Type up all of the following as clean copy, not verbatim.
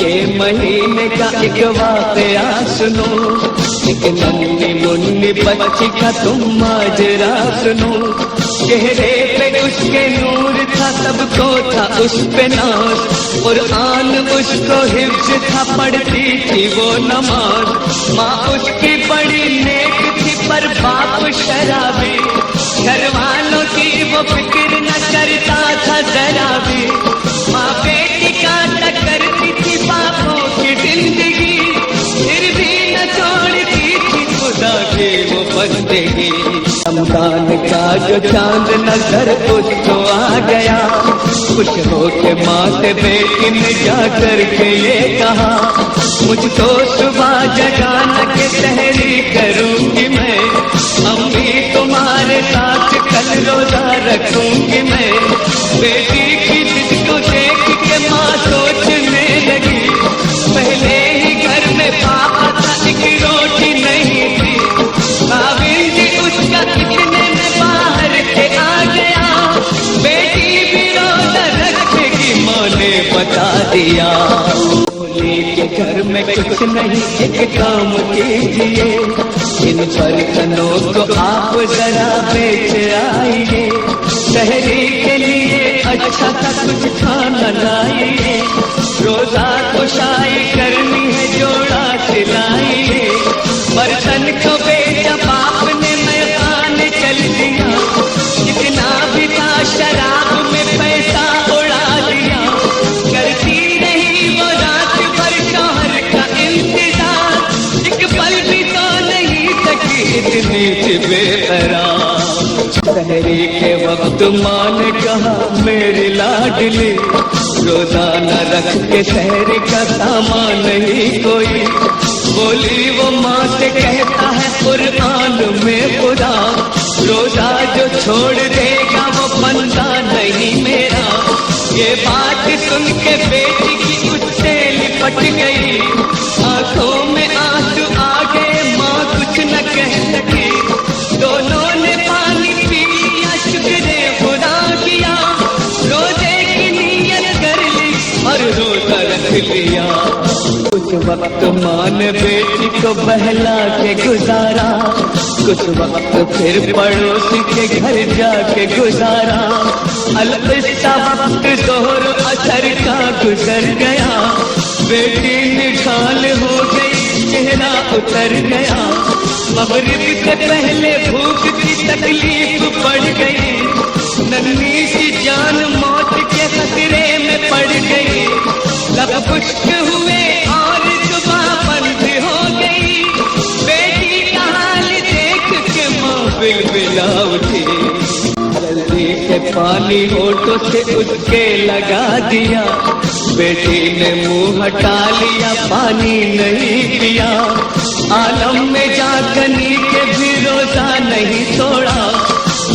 के महीने का एक वाकया सुनो, एक नन्ही मुन्नी बच्ची का तुम माजरा सुनो। चेहरे पे उसके नूर था, सबको था उस पे नाज, कुरान उसको हिफ्ज था, पढ़ती थी वो नमाज। माँ उसकी बड़ी नेक थी पर बाप शराबी, घर वालों की वो फिक्र न करता था जरा भी। माँ बेटी का करती थी बापों की जिंदगी, फिर भी न छोड़ती थी खुदा की वो बंदगी। रमजान का जो चांद नजर उसको आ गया, खुश होके माँ से बेटी ने जा करके ये कहा, मुझको सुबह जगाना के सहरी करूंगी मैं, अम्मी तुम्हारे साथ कल रोजा रखूंगी मैं। बेटी की जिद को देख के माँ सोचने लगी, पहले ही घर में पापा था, एक रोटी नहीं थी, काबिल जी उसका कितने में बाहर से आ गया। बेटी भी रोजा रखेगी माँ ने बता दिया। के घर में कुछ नहीं, एक काम कीजिए, इन बर्तनों को आप जरा बेच आइए, शहरी के लिए अच्छा सा कुछ खाना लाइए, रोजा कुशाई करनी है जोड़ा सिलाइए। बर्तन को बेचा बाप ने, मैदान चल दिया, जितना भी था शराब में पैसा उड़ा दिया। करती रही वो रात भर शौहर का इंतजार, एक पल भी तो नहीं सकी इतनी थी बेकरार। सहरी के वक्त माँ ने कहा मेरी लाडली, रोजाना रख के सहरी का सामान नहीं कोई, बोली वो माँ से कहता है कुरान में खुदा, रोजा जो छोड़ देगा वो बंदा नहीं मेरा। ये बात सुन के बेटी की उससे लिपट गई, आंखों में आंसू आ गए, माँ कुछ न कह सकी। दोनों ने पानी पी लिया, शुक्र खुदा किया, रोजे की नियत कर ली और रोजा रख लिया। कुछ वक्त माँ ने बेटी को बहला के गुजारा, कुछ वक्त फिर पड़ोसी के घर जाके गुजारा। अलविदा वक्त जोहर असर का गुजर गया, बेटी निढाल हो गई, चेहरा उतर गया। मगरिब से पहले भूख की तकलीफ बढ़ गई, नन्ही सी जान मौत के खतरे में पड़ गई। लब खुश्क हुए और जुबां बंद हो गई, बेटी का हाल देख के माँ बिलबिला उठी। जल्दी से पानी होठों से उसके लगा दिया, बेटी ने मुंह हटा लिया, पानी नहीं पिया। आलम में जागनी के भी रोजा नहीं तोड़ा,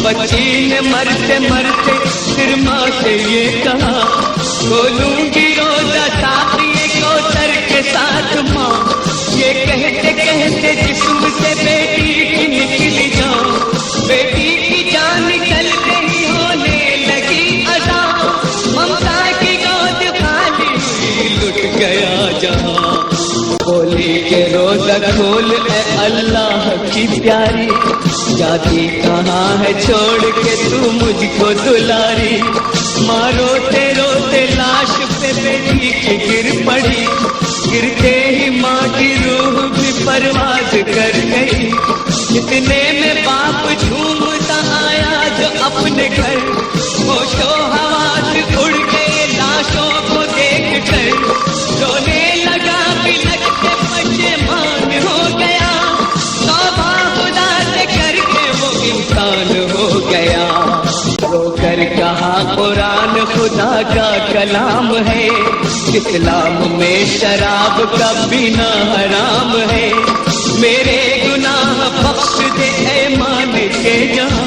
बच्ची ने मरते मरते फिर माँ से ये कहा, खोलूंगी रोजा साथिये कोसर के साथ माँ। ये कहते कहते जिस्म से बेटी की निकली जान, बेटी की जान निकल गई, होने लगी अदा। ममता की गोद खाली हुई, लुट गया जहां। बोली के रोजा खोल ए अल्लाह की प्यारी, जाती कहाँ है छोड़ के तू मुझको दुलारी। माँ रोते रोते लाश पे बेटी की गिर पड़ी, गिरते ही माँ की रूह भी परवाज कर गई। इतने में बाप झूमता आया जो अपने घर, होशो हवास उड़ गए लाशों को देख कर, रोने लगा बिलख के पशेमान हो गया। तौबा खुदा से करके वो इंसान हो गया। रोकर कहा कुरान खुदा का कलाम है, इस्लाम में शराब का पीना हराम है। मेरे गुनाह बख्श दे ऐ मान के जहां,